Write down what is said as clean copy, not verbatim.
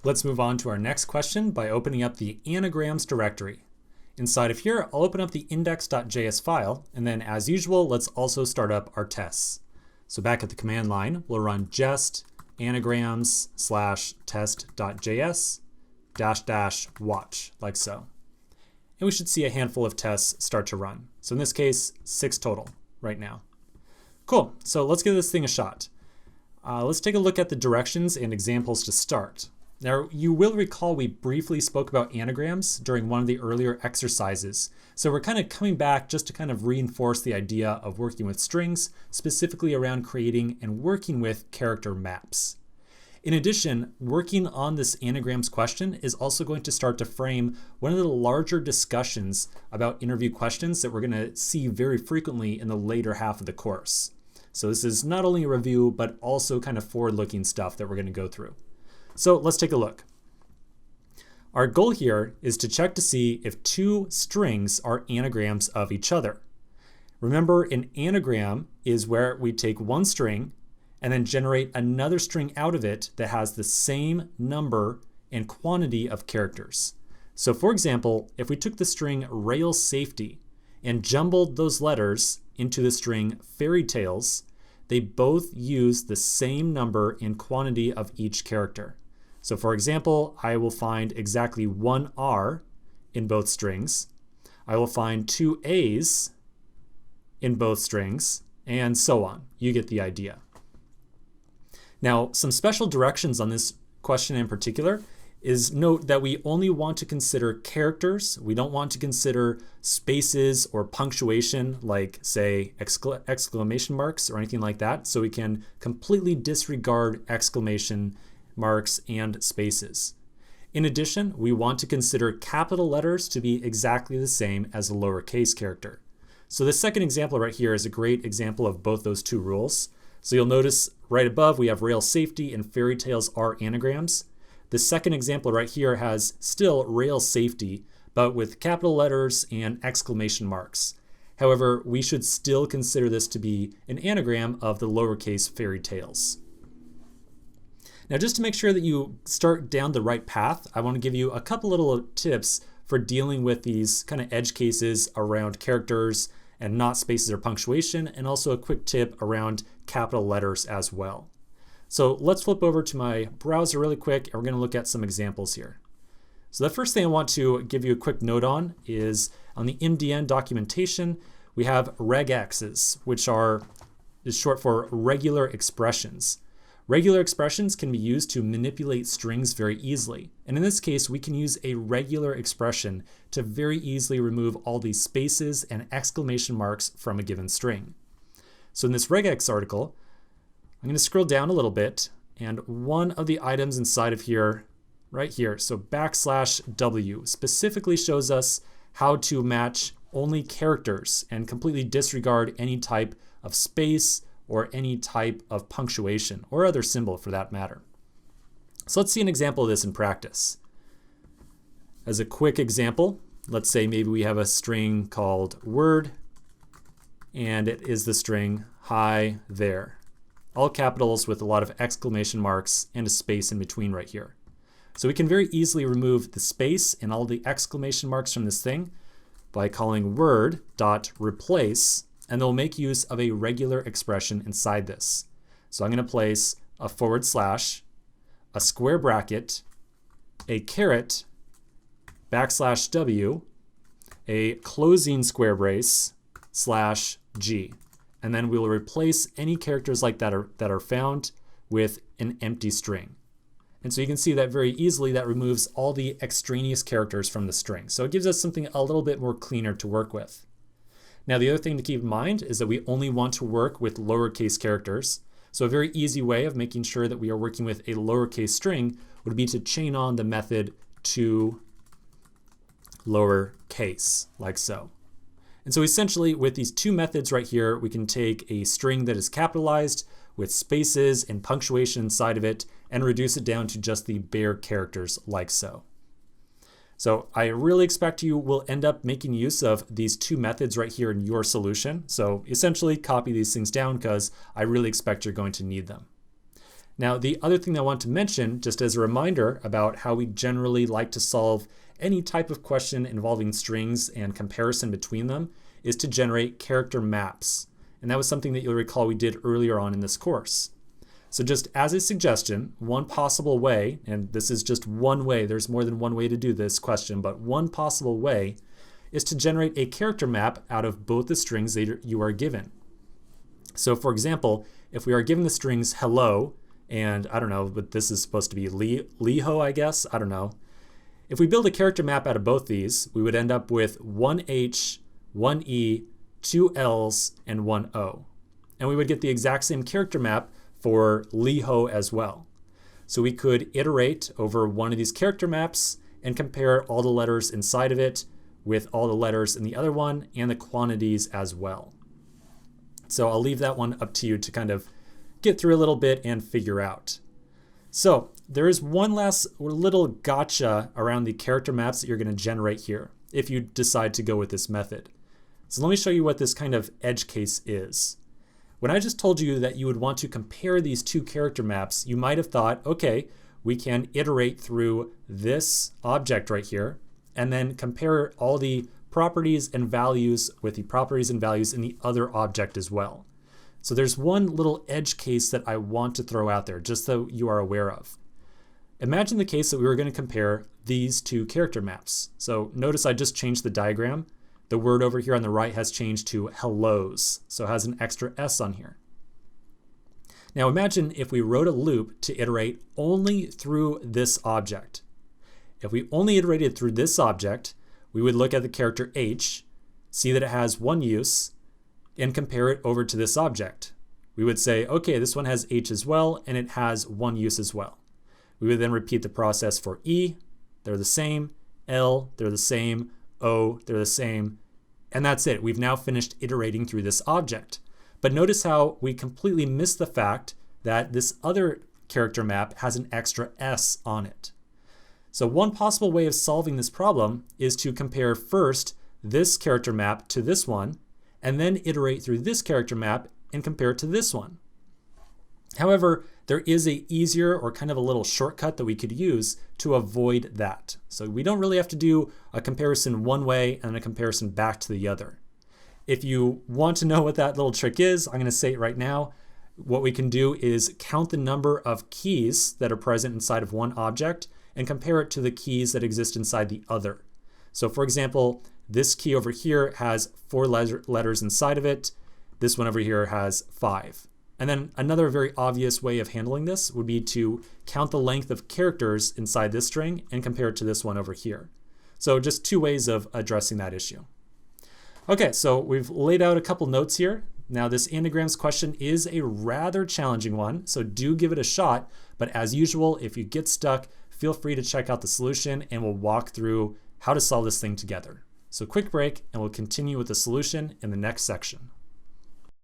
Let's move on to our next question by opening up the Anagrams directory. Inside of here, I'll open up the index.js file, and then as usual, let's also start up our tests. So back at the command line, we'll run jest anagrams/test.js --watch, like so. And we should see a handful of tests start to run. So in this case, 6 total right now. Cool, so let's give this thing a shot. Let's take a look at the directions and examples to start. Now, you will recall we briefly spoke about anagrams during one of the earlier exercises. So we're kind of coming back just to kind of reinforce the idea of working with strings, specifically around creating and working with character maps. In addition, working on this anagrams question is also going to start to frame one of the larger discussions about interview questions that we're going to see very frequently in the later half of the course. So this is not only a review, but also kind of forward-looking stuff that we're going to go through. So let's take a look. Our goal here is to check to see if 2 strings are anagrams of each other. Remember, an anagram is where we take one string and then generate another string out of it that has the same number and quantity of characters. So for example, if we took the string rail safety and jumbled those letters into the string fairy tales, they both use the same number and quantity of each character. So for example, I will find exactly 1 R in both strings. I will find 2 A's in both strings, and so on. You get the idea. Now, some special directions on this question in particular is note that we only want to consider characters. We don't want to consider spaces or punctuation like, say, exclamation marks or anything like that. So we can completely disregard exclamation marks and spaces. In addition, we want to consider capital letters to be exactly the same as a lowercase character. So the second example right here is a great example of both those 2 rules. So you'll notice right above we have rail safety and fairy tales are anagrams. The second example right here has still rail safety, but with capital letters and exclamation marks. However, we should still consider this to be an anagram of the lowercase fairy tales. Now, just to make sure that you start down the right path, I want to give you a couple little tips for dealing with these kind of edge cases around characters and not spaces or punctuation, and also a quick tip around capital letters as well. So let's flip over to my browser really quick, and we're going to look at some examples here. So the first thing I want to give you a quick note on is on the MDN documentation, we have regexes, which is short for regular expressions. Regular expressions can be used to manipulate strings very easily. And in this case, we can use a regular expression to very easily remove all these spaces and exclamation marks from a given string. So in this regex article, I'm going to scroll down a little bit, and one of the items inside of here, right here, so \W, specifically shows us how to match only characters and completely disregard any type of space or any type of punctuation or other symbol for that matter. So let's see an example of this in practice. As a quick example, let's say maybe we have a string called word, and it is the string hi there. All capitals with a lot of exclamation marks and a space in between right here. So we can very easily remove the space and all the exclamation marks from this thing by calling word.replace, and they'll make use of a regular expression inside this. So I'm going to place a /, a square bracket, a caret, \W, a closing square brace, /G. And then we will replace any characters like that are found with an empty string. And so you can see that very easily that removes all the extraneous characters from the string. So it gives us something a little bit more cleaner to work with. Now the other thing to keep in mind is that we only want to work with lowercase characters. So a very easy way of making sure that we are working with a lowercase string would be to chain on the method to lowercase, like so. And so essentially with these 2 methods right here, we can take a string that is capitalized with spaces and punctuation inside of it and reduce it down to just the bare characters like so. So I really expect you will end up making use of these 2 methods right here in your solution. So essentially copy these things down because I really expect you're going to need them. Now, the other thing I want to mention, just as a reminder about how we generally like to solve any type of question involving strings and comparison between them, is to generate character maps. And that was something that you'll recall we did earlier on in this course. So just as a suggestion, one possible way, and this is just one way, there's more than one way to do this question, but one possible way is to generate a character map out of both the strings that you are given. So for example, if we are given the strings hello, and I don't know, but this is supposed to be Liho, I guess, I don't know. If we build a character map out of both these, we would end up with one H, one E, two L's, and one O. And we would get the exact same character map for Liho as well. So we could iterate over one of these character maps and compare all the letters inside of it with all the letters in the other one and the quantities as well. So I'll leave that one up to you to kind of get through a little bit and figure out. So there is one last little gotcha around the character maps that you're going to generate here if you decide to go with this method. So let me show you what this kind of edge case is. When I just told you that you would want to compare these two character maps, you might have thought, okay, we can iterate through this object right here and then compare all the properties and values with the properties and values in the other object as well. So there's one little edge case that I want to throw out there just so you are aware of. Imagine the case that we were going to compare these two character maps. So notice I just changed the diagram. The word over here on the right has changed to hellos, so it has an extra S on here. Now imagine if we wrote a loop to iterate only through this object. If we only iterated through this object, we would look at the character H, see that it has one use, and compare it over to this object. We would say, okay, this one has H as well, and it has one use as well. We would then repeat the process for E, they're the same, L, they're the same, O, they're the same, and that's it. We've now finished iterating through this object. But notice how we completely missed the fact that this other character map has an extra S on it. So one possible way of solving this problem is to compare first this character map to this one, and then iterate through this character map and compare it to this one. However, there is an easier or kind of a little shortcut that we could use to avoid that. So we don't really have to do a comparison one way and a comparison back to the other. If you want to know what that little trick is, I'm going to say it right now. What we can do is count the number of keys that are present inside of one object and compare it to the keys that exist inside the other. So for example, this key over here has 4 letters inside of it. This one over here has 5. And then another very obvious way of handling this would be to count the length of characters inside this string and compare it to this one over here. So just 2 ways of addressing that issue. Okay, so we've laid out a couple notes here. Now this anagrams question is a rather challenging one, so do give it a shot. But as usual, if you get stuck, feel free to check out the solution and we'll walk through how to solve this thing together. So quick break and we'll continue with the solution in the next section.